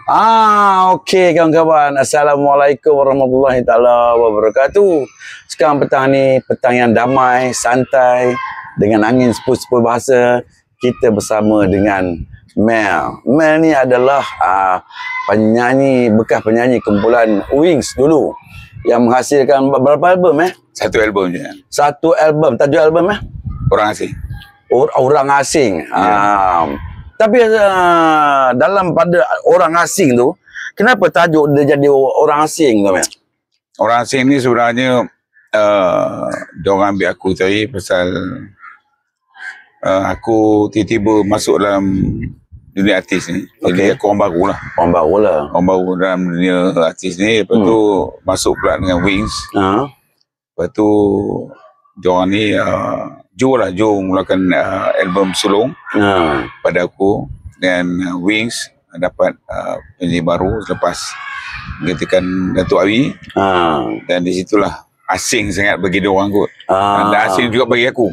Okey kawan-kawan. Assalamualaikum warahmatullahi taala wabarakatuh. Sekarang petang ni petang yang damai, santai dengan angin sepul-sepul bahasa. Kita bersama dengan Mel. Mel ni adalah penyanyi, bekas penyanyi kumpulan Wings dulu yang menghasilkan berapa album Satu album je. Satu album. Tajuk album Orang Asing. Orang Asing. Tapi dalam pada Orang Asing tu, kenapa tajuk dia jadi Orang Asing tu, Mel? Orang Asing ni sebenarnya diorang ambil aku tadi pasal aku tiba-tiba masuk dalam dunia artis ni. Jadi aku orang baru lah. Orang baru dalam dunia artis ni. Lepas tu masuk pula dengan Wings. Lepas tu diorang ni Joe mulakan album sulung pada aku. Dan Wings dapat penyanyi baru selepas menggantikan Datuk Awi. Dan di situlah asing sangat bagi diorang kot. Dan asing juga bagi aku.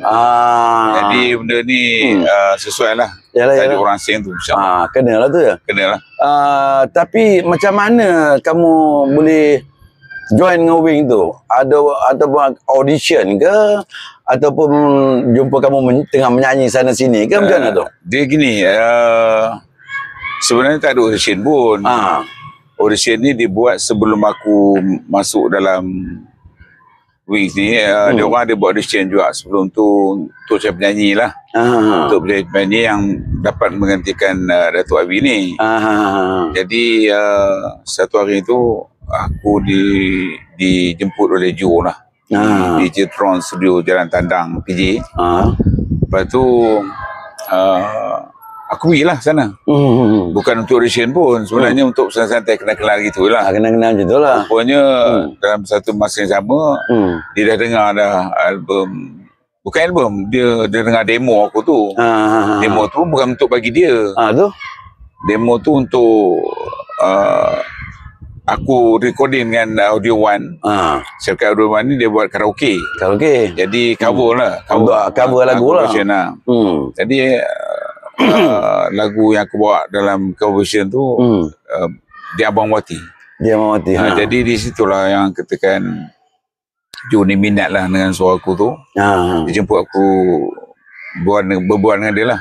Jadi benda ni sesuai lah. Yalah. Orang asing tu. Kenalah tu ya? Kenalah. Tapi macam mana kamu boleh join dengan Wing tu? Ataupun audition ke? Ataupun jumpa kamu tengah menyanyi sana sini ke? Macam mana tu? Dia gini, sebenarnya tak ada audition pun. Audition ni dibuat sebelum aku masuk dalam Wings ni. Dia orang ada buat audition juga sebelum tu untuk cari penyanyi lah. Untuk penyanyi yang dapat menggantikan Datuk Abi ni. Jadi satu hari tu aku dijemput oleh Joe lah. Di Jetron Studio Jalan Tandang PJ. Lepas tu aku pergi lah sana. Bukan untuk audition pun. Sebenarnya untuk santai-santai kenal-kenal gitu lah. Kenal-kenal gitu lah. Rupanya dalam satu masa yang sama, dia dah dengar dah album. Bukan album, dia dengar demo aku tu. Demo tu bukan untuk bagi dia. Tu? Demo tu untuk aku recording dengan Audio One. Syarikat Audio One ni dia buat karaoke. Jadi cover lah. Cover lagu lah. Jadi lagu yang aku bawa dalam cover version tu Dia Abang Wati. Jadi di situlah yang katakan Joe ni minat lah dengan suara aku tu. Dia jemput aku berbual dengan dia lah.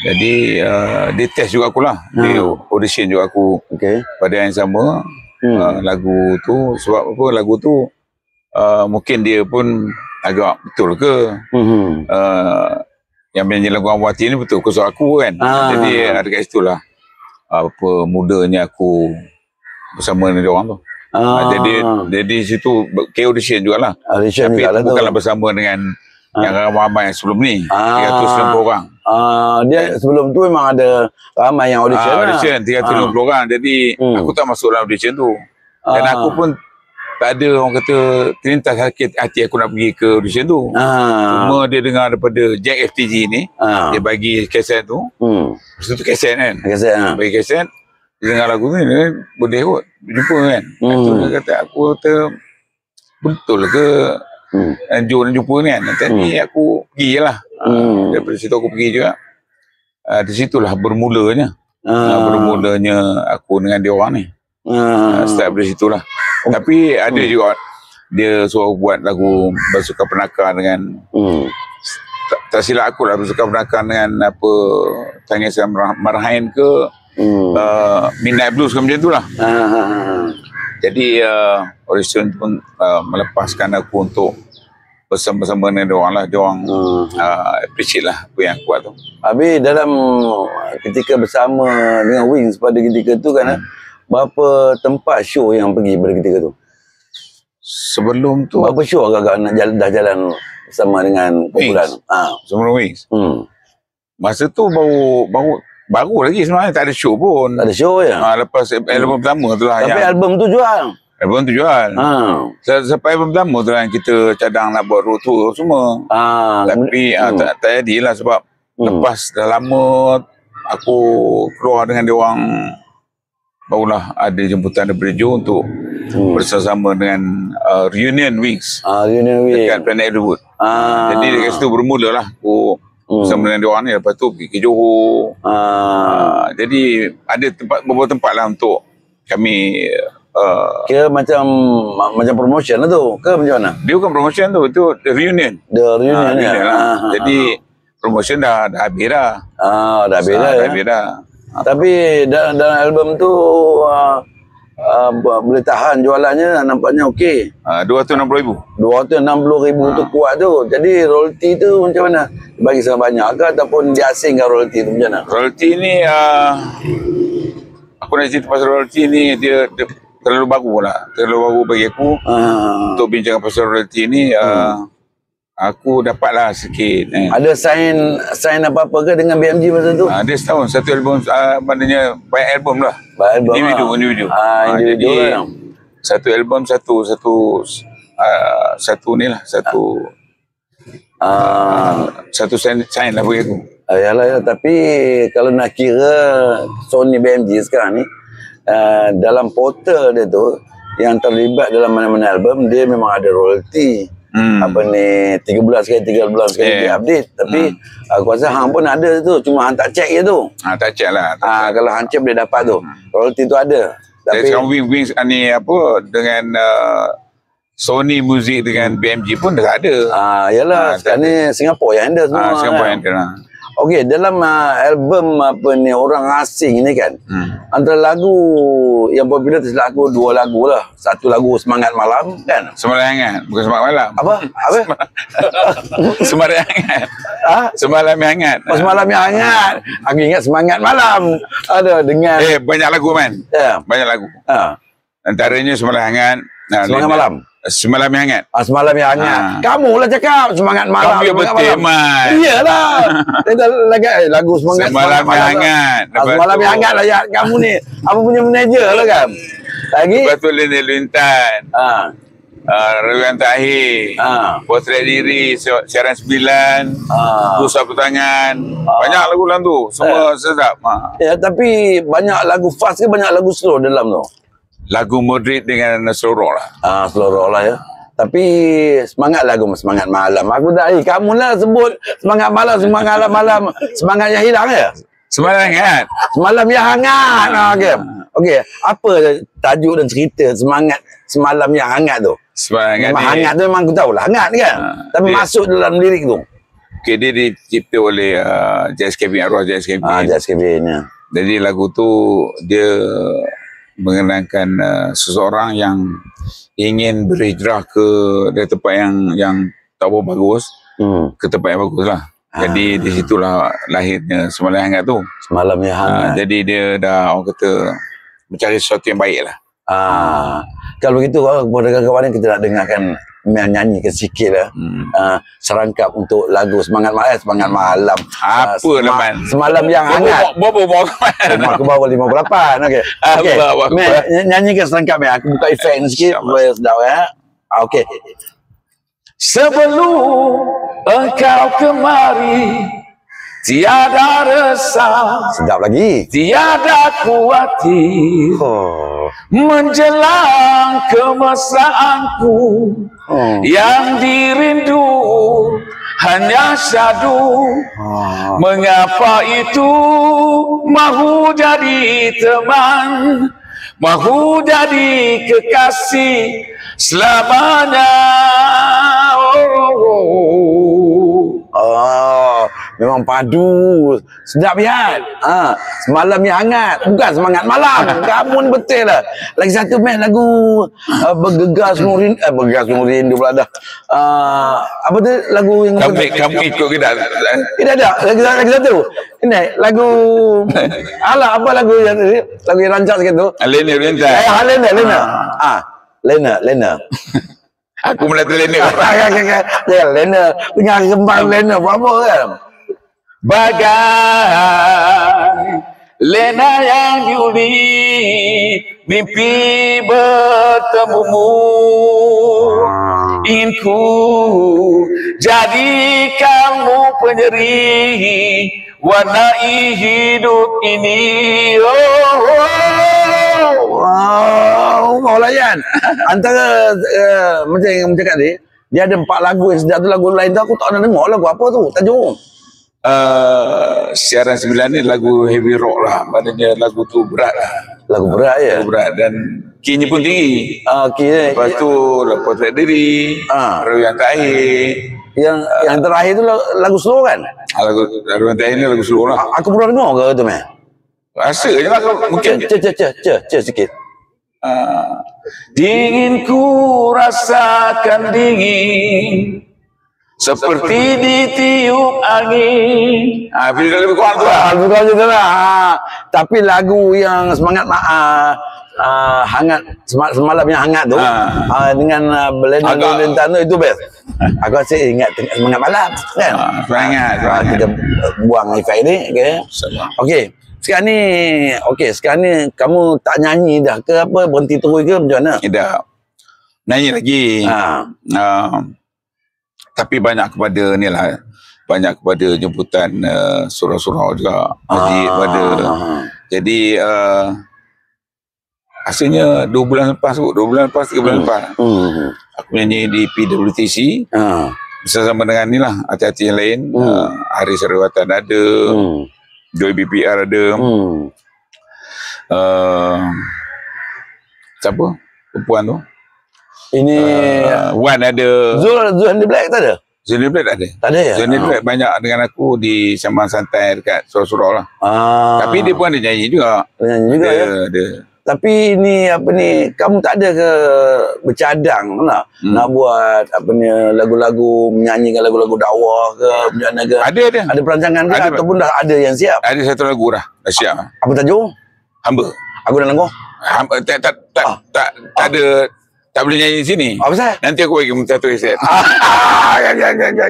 Jadi dia test juga aku lah. Dia audition juga aku pada yang sama. Lagu tu sebab apa, lagu tu mungkin dia pun agak betul ke yang menyanyi lagu Awati ni betul ke suara aku kan. Jadi ada kat situ lah apa mudanya aku bersama dengan orang tu. Jadi situ audition jugalah. Tapi bukanlah bersama dengan yang ramai yang sebelum ni. 360 orang. Dia sebelum tu memang ada ramai yang audition. Audition 350 orang. Jadi aku tak masuk dalam audition tu. Dan aku pun tak ada orang kata terlintas hati aku nak pergi ke audition tu. Cuma dia dengar daripada Jack FTG ni. Dia bagi kaset tu. Maksud tu kaset kan. Bagi kaset. Dia dengar lagu ni, boleh kot jumpa kan. Tu dia kata, aku kata betul ke Joe nak jumpa ni kan. Tadi aku pergi je lah. Daripada situ aku pergi juga. Di situlah bermulanya. Bermulanya aku dengan dia orang ni. Start dari situlah. Tapi ada juga dia suruh buat lagu Bersuka Penakar dengan tak silap aku lah, Bersuka Penakar dengan apa Tangisan Marhain ke Midnight Blues ke macam tu lah. Jadi audition pun melepaskan aku untuk bersama-sama dengan diorang lah. Diorang appreciate lah apa yang aku buat tu. Habis dalam ketika bersama dengan Wings pada ketika tu kan, berapa tempat show yang pergi pada ketika tu? Sebelum tu berapa show agak-agak dah jalan bersama dengan kumpulan? Sebelum Wings. Masa tu baru lagi sebenarnya, tak ada show pun. Tak ada show ya? Lepas album pertama tu lah. Tapi album tu jual? Album tu jual. Sampai album pertama tu lah yang kita cadang nak buat road tour semua. Tapi tak jadilah sebab lepas dah lama aku keluar dengan diorang, barulah ada jemputan daripada Joe untuk bersama dengan Reunion Wings. Reunion Wings dekat Planet Hollywood. Jadi dekat situ bermula lah aku bersama dengan diorang ni. Lepas tu pergi ke Johor. Jadi ada beberapa tempat lah untuk kami kira macam promotion lah tu ke macam mana? Dia bukan promotion tu, itu reunion. Reunion lah. Jadi promotion dah habis dah. Dah habis dah. Tapi dalam album tu boleh tahan jualannya, nampaknya okey. 260,000. 260,000 tu kuat tu. Jadi royalty tu macam mana? Bagi sangat banyak ke ataupun diasingkan royalty tu macam mana? Royalty ni aku nak cerita pasal royalty ni, dia terlalu bagus lah. Terlalu bagus bagi aku untuk bincang pasal royalty ni. Aku dapatlah sikit. Ada sign apa-apa ke dengan BMG masa tu? Dia setahun, satu album, maknanya banyak album lah. Individu. Individu jadi, lah. Satu album, satu ni lah, satu sign lah bagi aku. Yalah, tapi kalau nak kira Sony BMG sekarang ni, dalam portal dia tu, yang terlibat dalam mana-mana album, dia memang ada royalty. Apa ni 3 bulan sekali dia update. Tapi aku rasa hang pun ada tu, cuma hang tak check je tu. Tak check lah. Kalau hang check boleh dapat tu. Royalty tu ada. Tapi sekarang Wings ni apa dengan Sony Music dengan BMG pun dah ada. Yalah, sekarang ni Singapura yang ada semua. Singapura yang ada. Okey, dalam album apa ni Orang Asing ni kan, antara lagu yang popular tersilap aku 2 lagu lah. Satu lagu Semangat Malam kan? Semalam Hangat, bukan Semangat Malam. Apa? Semalam Hangat. Semalam yang Hangat. Semalam yang Hangat. Aku ingat Semangat Malam. Ada dengan banyak lagu man. Banyak lagu. Antaranya Semalam Hangat. Semangat Malam. Semalam yang Hangat. Semalam yang Hangat. Kamu lah cakap Semangat Malam. Kamu yang betul, Man. Iyalah. Lagu Semangat Malam yang Hangat. Semalam yang Hangat lah ya. Kamu ni apa punya manager lah kan. Lagi. Lepas tu Lena Luintan. Rewian Tahir. Potret Diri. Siaran 9. Pusat Petangan. Banyak lagu dalam tu. Semua sedap. Ya, tapi banyak lagu fast ke banyak lagu slow dalam tu? Lagu moderate dengan slow rock lah. Slow rock lah ya. Tapi semangat lagu Semangat Malam. Aku dah, kamu lah sebut Semangat Malam, Semangat Malam. Semangat yang hilang ya? Semalam Hangat. Semalam yang Hangat. Okey. Apa tajuk dan cerita Semalam yang Hangat tu? Semalam Hangat memang hangat tu memang aku tahu lah hangat kan. Tapi masuk dalam lirik tu. Okey, dia dicipta oleh Jazz Kevin, arwah Jazz Kevin. Jazz Kevin ya. Jadi lagu tu dia mengenangkan seseorang yang ingin berhijrah dari tempat yang tak berapa bagus ke tempat yang bagus lah. Jadi di situlah lahirnya Semalam Hangat tu. Semalam yang Hangat. Jadi dia dah orang kata mencari sesuatu yang baik lah. Kalau begitu kepada kawan-kawan kita nak dengarkan menyanyikan sikit lah serangkap untuk lagu Semangat Malam. Apa lah man? Semalam yang Hangat. Bawa aku bawa 58. Okey. Nyanyikan serangkap ya. Aku buka efek ni sikit supaya sedap ya. Okey. Sebelum engkau kemari, tiada resah. Sedap lagi. Tiada khawatir. Menjelang kemesraanku yang dirindu hanya syadu. Mengapa itu mahu jadi teman, mahu jadi kekasih selamanya. Memang padu. Sedap ya. Semalam yang Hangat. Bukan Semangat Malam. Kamu ni betul lah. Lagi satu lagu Bergegas Nurin. Bergegas Nurin dia pula dah. Apa tu lagu yang kamu ikut ke tak? Tidak ada. Lagi satu. Ini lagu apa lagu yang rancak sikit tu? Lena Luintan. Lena. Aku melata Lena. Lena. Tengah kembang Lena. Apa kan? Bagai Lena yang yuli mimpi bertemumu. Ingin ku jadi kamu penyeri warnai hidup ini. Mau layan. Antara macam yang cakap tadi, dia ada 4 lagu yang sedap tu. Lagu lain tu aku tak nak dengar lagu apa tu tajuk. siaran 9 ni lagu heavy rock lah. Maknanya lagu tu berat lah. Lagu berat ya? Lagu berat dan key-nya pun tinggi. Lepas tu Lepas Tak Diri, Rawi Yang Terakhir. Yang terakhir tu lagu slow kan? Lagu Yang Terakhir ni lagu slow lah. Aku pernah dengar ke tu, Meh? Rasa je lah mungkin. Sikit. Dingin ku rasakan dingin seperti ditiup angin. Bila lebih kurang tu lah. Lebih kurang tu lah. Tapi lagu yang semangat hangat, semalam yang hangat tu dengan Belentan tu, itu best. Aku rasa ingat semangat malam kan? Semangat. Kita buang efek ni. Okey. Sekarang ni kamu tak nyanyi dah ke apa? Berhenti terus ke macam mana? Dah. Nyanyi lagi. Tapi banyak kepada jemputan surau-surau juga. Masjid pada. Jadi asalnya 2 bulan lepas, 3 bulan lepas. Aku nyanyi di PWTC. Bersama dengan ni lah, hati-hati yang lain. Hari Sarawatan ada. Joy BPR ada. Siapa? Perempuan tu? Ini Wan ada. Zul Black tak ada? Zul Black tak ada. Tak ada ya? Zul Black banyak dengan aku di Sambang Santai dekat surau-surau lah. Tapi dia pun ada nyanyi juga. Nyanyi juga ya? Ada. Tapi ni kamu tak ada ke bercadang nak buat lagu-lagu, menyanyikan lagu-lagu dakwah ke macam mana ke? Ada perancangan ke ataupun dah ada yang siap? Ada satu lagu dah siap. Apa tajuk? Hamba. Aku dah dengar. Hamba tak ada, tak boleh nyanyi di sini. Apa pasal? Nanti aku bagi satu reset.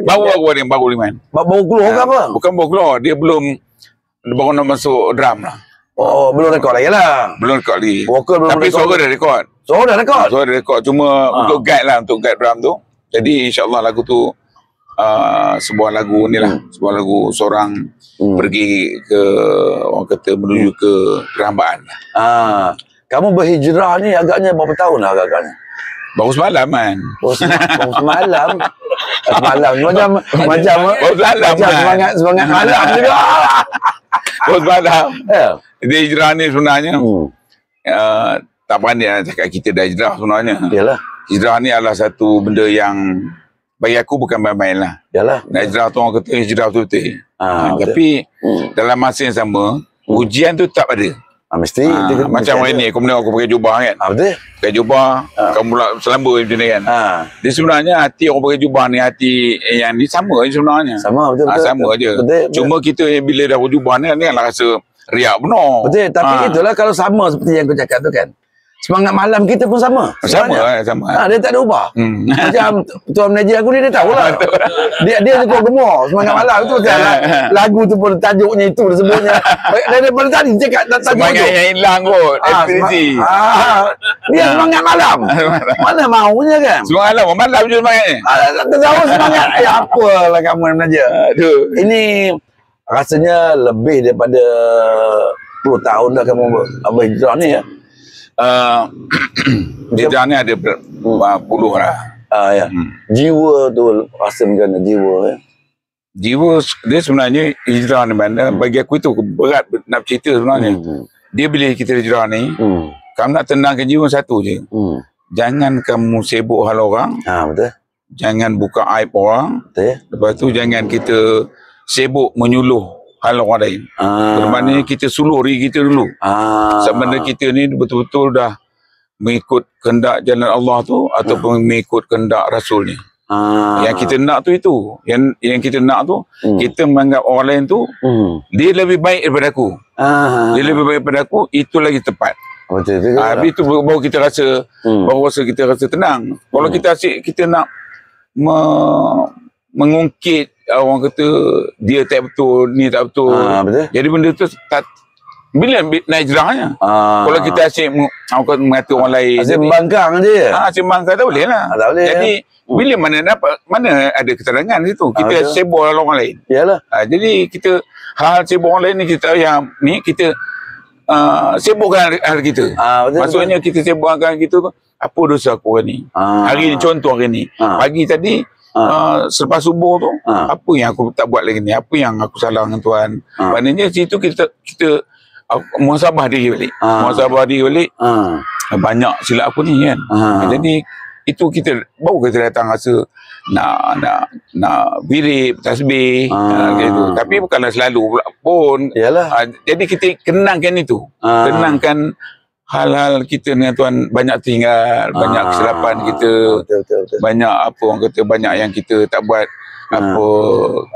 Baru aku ada yang baru Liman. Baru keluar ke apa? Bukan baru keluar, dia baru nak masuk drum lah. Belum rekod lagi lah. Belum rekod lagi. Tapi suara dah rekod. Suara dah rekod? Cuma untuk guide drum tu. Jadi insyaAllah lagu tu sebuah lagu ni lah. Sebuah lagu seorang pergi ke, orang kata menuju ke perhambaan. Kamu berhijrah ni agaknya berapa tahun lah agaknya? Baru semalam kan. Baru semalam. Semalam macam semangat malam juga. Baru semalam. Dia hijrah ni sebenarnya tak pandai nak cakap kita dah hijrah sebenarnya. Yalah. Hijrah ni adalah satu benda yang bagi aku bukan main-main lah. Yalah. Nak hijrah tu orang kata hijrah betul-betul. Tapi dalam masa yang sama, ujian tu tak ada. Mesti. Macam hari ni, kemudian aku pakai jubah kan. Betul. Pakai jubah, kamu pula selamba macam ni kan. Dia sebenarnya hati orang pakai jubah ni, hati yang ni sama je sebenarnya. Sama, betul. Sama je. Cuma kita bila dah berjubah ni kan rasa riak benar. Betul, tapi itulah kalau sama seperti yang aku cakap tu kan. Semangat malam kita pun sama. Sama. Dia tak ada ubah. Macam tuan manager aku ni, dia tahulah. Dia suka gemar semangat malam tu kan. Lagu tu pun tajuknya itu disebutnya. Daripada tadi cakap tajuk tu. Semangat yang hilang kot. Ekspresi. Dia semangat malam. Mana maunya kan. Semangat malam je semangatnya. Tak tahu semangat. Apalah kamu manager. Ini rasanya lebih daripada 10 tahun dah kamu berhijrah ni ya. Hijrah ni ada puluh lah. Ya. Jiwa tu rasa macam mana jiwa ya? Jiwa dia sebenarnya hijrah ni mana bagi aku itu berat nak cerita sebenarnya. Dia bila kita hijrah ni, kamu nak tenangkan jiwa satu je. Jangan kamu sibuk hal orang. Betul. Jangan buka aib orang. Betul. Lepas tu jangan kita sibuk menyuluh hal orang lain. Maknanya kita suluh diri kita dulu. Sebenarnya kita ni betul-betul dah mengikut kehendak jalan Allah tu ataupun mengikut kehendak Rasulnya. Yang kita nak tu itu. Yang kita nak tu, kita menganggap orang lain tu dia lebih baik daripada aku. Dia lebih baik daripada aku, itu lagi tepat. Betul juga. Habis tu baru kita rasa kita rasa tenang. Kalau kita asyik kita nak mengungkit orang kata dia tak betul, ni tak betul. Betul. Jadi benda tu tak bila nak hijrahnya. Kalau kita asyik mengata orang lain, asyik membangkang je. Asyik membangkang tak boleh lah. Tak boleh. Jadi bila mana ada keterangan situ. Kita sibuk orang lain. Yalah. Jadi kita hal sibuk orang lain ni kita yang ni kita sibukkan hal kita. Betul, maksudnya kita sibukkan kita tu, apa dosa aku hari ni. Hari ni contoh hari ni. Pagi tadi selepas subuh tu, apa yang aku tak buat lagi ni? Apa yang aku salah dengan Tuhan? Maknanya situ kita muhasabah diri balik. Muhasabah diri balik. Banyak silap aku ni kan. Jadi itu baru kita datang rasa nak wirid, tasbih, gitu. Tapi bukanlah selalu pun. Jadi kita kenangkan itu. Kenangkan hal-hal kita dengan Tuhan, banyak tinggal, banyak kesilapan kita. Betul. Banyak apa orang kata, banyak yang kita tak buat apa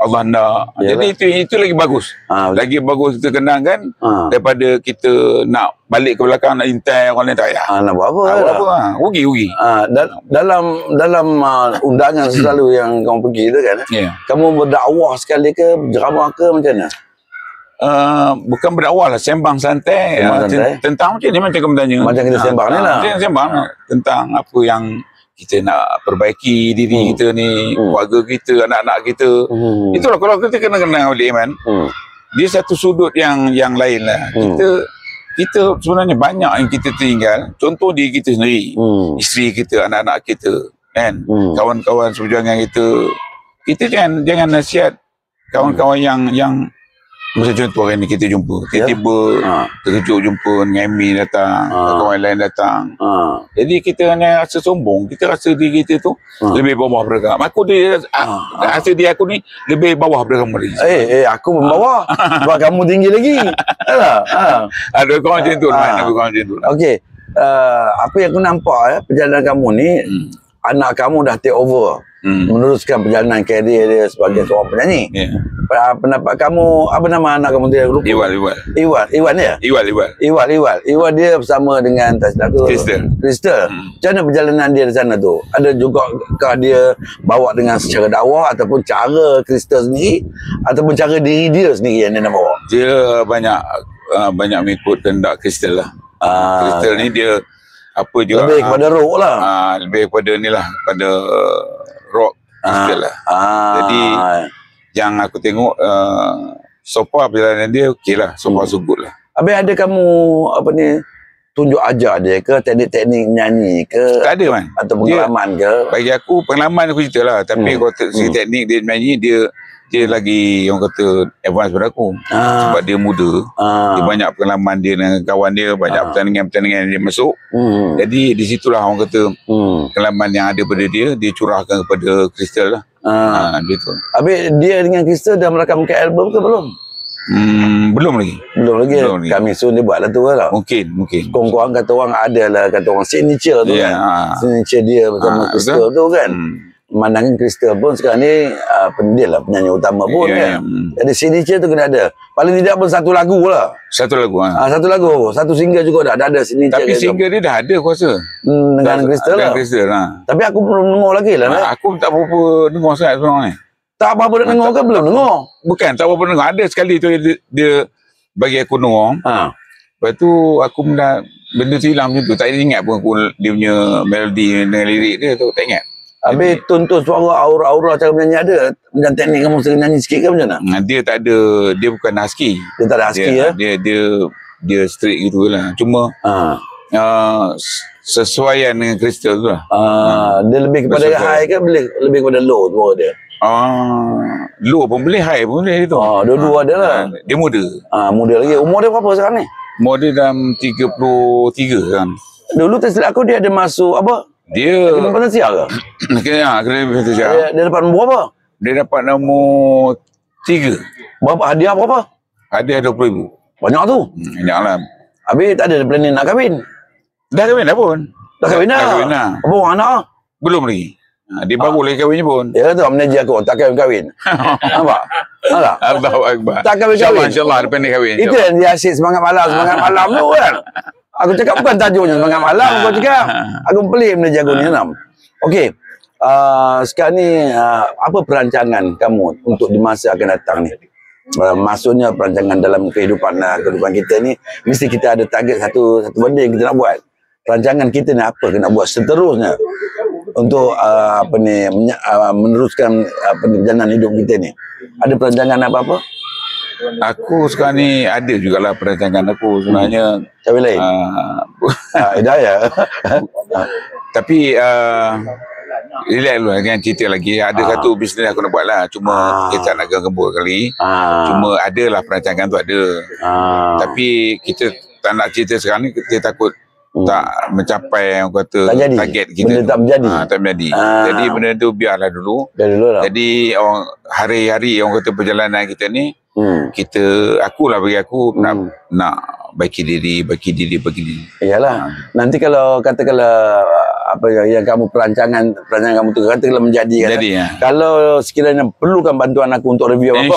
Allah nak. Jadi itu lagi bagus. Lagi bagus kita kenangkan daripada kita nak balik ke belakang, nak intai orang lain tak payah. Nak buat apa? Rugi. Dalam undangan selalu yang kamu pergi tu kan, kamu berdakwah sekali ke, berceramah ke, macam mana? Bukan berdakwah lah, sembang santai. Tentang macam ni, macam kamu tanya. Macam kita sembang ni lah. Sembang tentang apa yang kita nak perbaiki diri kita ni, keluarga kita, anak-anak kita. Itulah kalau kita kena oleh Iman. Dia satu sudut yang lain lah. Kita sebenarnya banyak yang kita tinggal. Contoh diri kita sendiri, isteri kita, anak-anak kita, kan, kawan-kawan seperjuangan kita. Kita jangan nasihat kawan-kawan yang macam contoh hari ni kita jumpa, tiba-tiba terkejut jumpa dengan Amy datang, kawan lain datang. Jadi kita hanya rasa sombong, kita rasa diri kita tu lebih bawah daripada kamu. Aku rasa diri aku ni lebih bawah daripada kamu lagi. Aku pun bawah sebab kamu tinggi lagi. Ada kawan macam tu, Okey, apa yang aku nampak perjalanan kamu ni, anak kamu dah take over, meneruskan perjalanan karier dia sebagai seorang penyanyi. Pendapat kamu, apa nama anak kamu dia? Iwan ya? Iwan dia bersama dengan Crystal. Macam mana perjalanan dia di sana tu? Ada juga kah dia bawa dengan secara dakwah, ataupun cara Crystal sendiri, ataupun cara diri dia sendiri yang dia nak bawa? Dia banyak mengikut kehendak Crystal lah. Crystal ni dia apa juga, lebih kepada rock lah. Lebih kepada ni lah, pada rock Crystal lah. Jadi yang aku tengok so far perjalanan dia okey lah, so far so good lah. Habis ada kamu tunjuk ajar dia ke teknik-teknik nyanyi ke? Tak ada man. Atau pengalaman ke? Bagi aku pengalaman aku cerita lah. Tapi kalau segi teknik dia nyanyi, dia lagi orang kata advance pada aku. Sebab dia muda. Dia banyak pengalaman dia dengan kawan dia, banyak pertandingan-pertandingan dia masuk. Jadi di situlah orang kata pengalaman yang ada pada dia curahkan kepada Crystal lah. Gitu. Habis dia dengan Crystal dah merakamkan album ke belum? Belum lagi. Kami soon dia buat lah tu lah. Mungkin. Kurang-kurang kata orang adalah, kata orang signature tu kan. Signature dia bersama Crystal tu kan. Memandangkan Crystal pun sekarang ni dia lah penyanyi utama pun kan. Jadi signature tu kena ada. Paling tidak pun satu lagu lah. Satu lagu. Satu single juga dah ada signature. Tapi single dia dah ada aku rasa. Dengan Crystal lah. Tapi aku belum dengar lagi lah. Aku tak berapa dengar sangat sebenarnya ni. Tak apa-apa nak dengar ke belum dengar? Bukan, tak apa-apa dengar. Ada sekali tu dia bagi aku dengar. Lepas tu aku benda tu hilang macam tu. Tak ingat pun aku dia punya melodi dengan lirik dia tu, tak ingat. Habis tuntun suara, aura cara menyanyi ada? Macam teknik kamu sering nyanyi sikit ke macam mana? Dia tak ada, dia bukan husky. Dia tak ada husky ya? Dia straight gitu lah. Cuma sesuaian dengan Crystal tu lah. Dia lebih kepada high ke lebih kepada low suara dia? Low pun boleh, high pun boleh itu. Dua-dua ada lah. Dia muda. Muda lagi. Umur dia berapa sekarang ni? Umur dia dalam 33 kan. Dulu tersilap aku dia ada masuk apa? Dia kena potensial ke? Kena potensial. Dia dapat nombor apa? Dia dapat nombor 3. Berapa? Hadiah berapa? Hadiah 20,000. Banyak tu. Banyak lah. Habis tak ada planning nak kahwin? Dah kahwin dah pun. Dah kahwin dah? Apa orang anak? Belum lagi. Dia baru lagi kahwinnya pun. Ya tu manager aku tak kahwin. Nampak? Nampak? Allahu Akbar. Tak kahwin. InsyaAllah depan dia kahwin. Itu yang dia asyik semangat malam tu kan. Aku cakap bukan tajuknya semangat malam. Aku cakap aku pelik manager aku ni. Okey. Sekarang ni apa perancangan kamu untuk di masa akan datang ni? Maksudnya perancangan dalam kehidupan kita ni mesti kita ada target satu benda yang kita nak buat. Rancangan kita ni apa kena buat seterusnya untuk meneruskan perjalanan hidup kita ni. Ada perancangan apa-apa? Aku sekarang ni ada jugalah perancangan aku sebenarnya. Cabai lain? Hidayah. Tapi relax dulu dengan cerita lagi. Ada satu bisnes aku nak buat lah. Cuma kita nak gembur kali. Cuma adalah perancangan tu ada. Tapi kita tak nak cerita sekarang ni, kita takut tak mencapai yang kata target kita. Benda tak menjadi. Tak menjadi. Jadi benda tu biarlah dulu. Lah. Jadi hari-hari orang kata perjalanan kita ni, bagi aku nak baiki diri. Iyalah. Nanti kalau katakanlah apa yang kamu perancangan kamu tu katakanlah menjadi kalau sekiranya perlukan bantuan aku untuk review apa,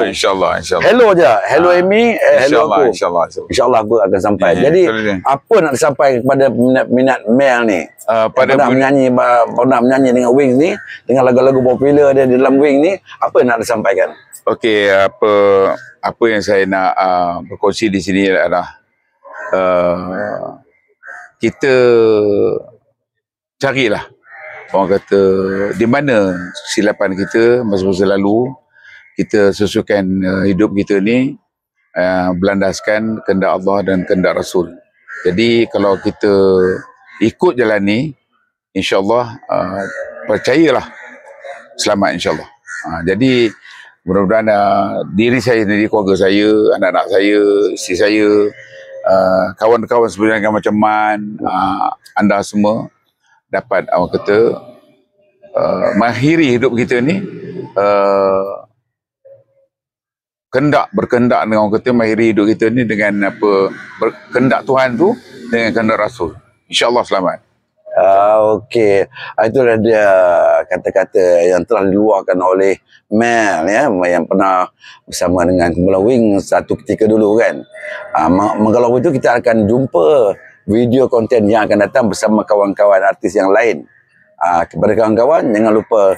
insyaallah. Hello je. Hello Amy, hello aku. Insyaallah aku akan sampai. Jadi apa nak disampaikan kepada minat Mel ni? Pernah menyanyi dengan Wings ni, dengan lagu-lagu popular dia di dalam Wings ni, apa nak disampaikan? Okey, apa yang saya nak berkongsi di sini adalah kita carilah orang kata di mana kesilapan kita masa-masa lalu, kita sesuaikan hidup kita ni berlandaskan kehendak Allah dan kehendak Rasul. Jadi kalau kita ikut jalan ni, insya-Allah percayalah selamat insya-Allah. Jadi mudah-mudahan diri saya sendiri, keluarga saya, anak-anak saya, isteri saya, kawan-kawan sebenarnya macam Man, anda semua dapat orang kata mengakhiri hidup kita ni berkehendak dengan orang kata mengakhiri hidup kita ni dengan apa kehendak Tuhan tu dengan kehendak Rasul. InsyaAllah selamat. Okey, itulah dia kata-kata yang telah diluahkan oleh Mel ya, yang pernah bersama dengan Kumpulan Wing satu ketika dulu kan. Kalau begitu kita akan jumpa video konten yang akan datang bersama kawan-kawan artis yang lain. Kepada kawan-kawan, jangan lupa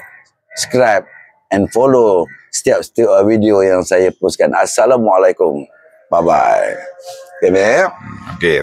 subscribe and follow setiap video yang saya postkan. Assalamualaikum. Bye-bye. Okay, Mel? Okay.